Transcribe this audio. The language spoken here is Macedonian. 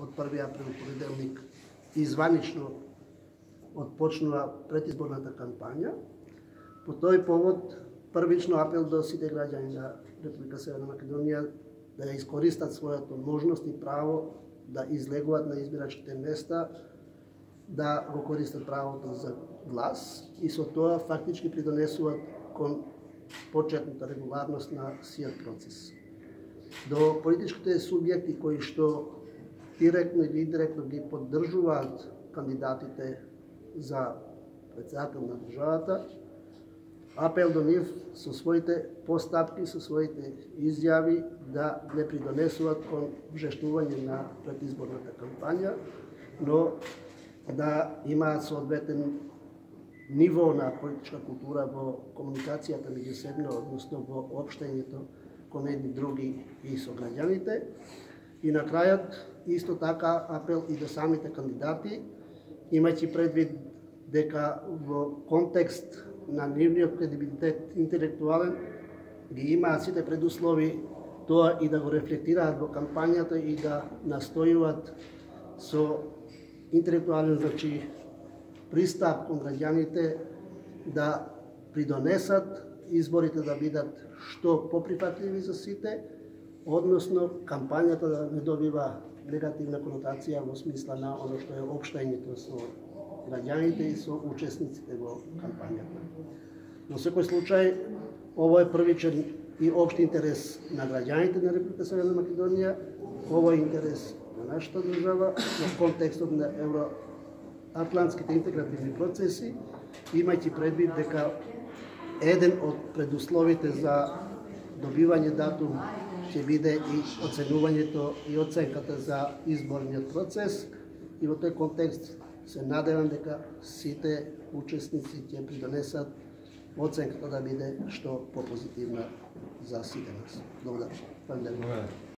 od 1. април понеделник изванично отпочнува предизборната кампања. По тој повод првично апел до сите граѓани на Република Северна Македонија да ја искористат својата можност и право да излегуваат на избирачките места, да го користат правото за глас и со тоа фактички придонесуваат кон почетната регуларност на сиот процес. До политичките субјекти кои што директно или индиректно ги поддржуваат кандидатите за председател на државата, апел до нив со своите постапки, со своите изјави да не придонесуваат кон вжештување на предизборната кампања, но да имаат соодветен ниво на политичка култура во комуникацијата меѓусебно, односно во општењето кон едни други и со граѓаните. И на крајот, исто така, апел и до самите кандидати, имајќи предвид дека во контекст на нивниот кредибилитет интелектуален ги имаат сите предуслови тоа и да го рефлектираат во кампањата и да настојуваат со интелектуален, значи, пристап кон граѓаните да придонесат изборите да бидат што поприфатливи за сите, односно кампањата да не добива негативна конотација во смисла на оно што е општењето со граѓаните и со учесниците во кампањата. Во секој случај, ово е првичен и општ интерес на граѓаните на Република Северна Македонија, ово е интерес на нашата држава во контекстот на евроатлантските интегративни процеси, имајќи предвид дека еден од предусловите за добивање датум ќе биде и оценувањето и оценката за изборниот процес, и во тој контекст се надевам дека сите учесници ќе придонесат оценката да биде што попозитивна за сите нас. Благодарам.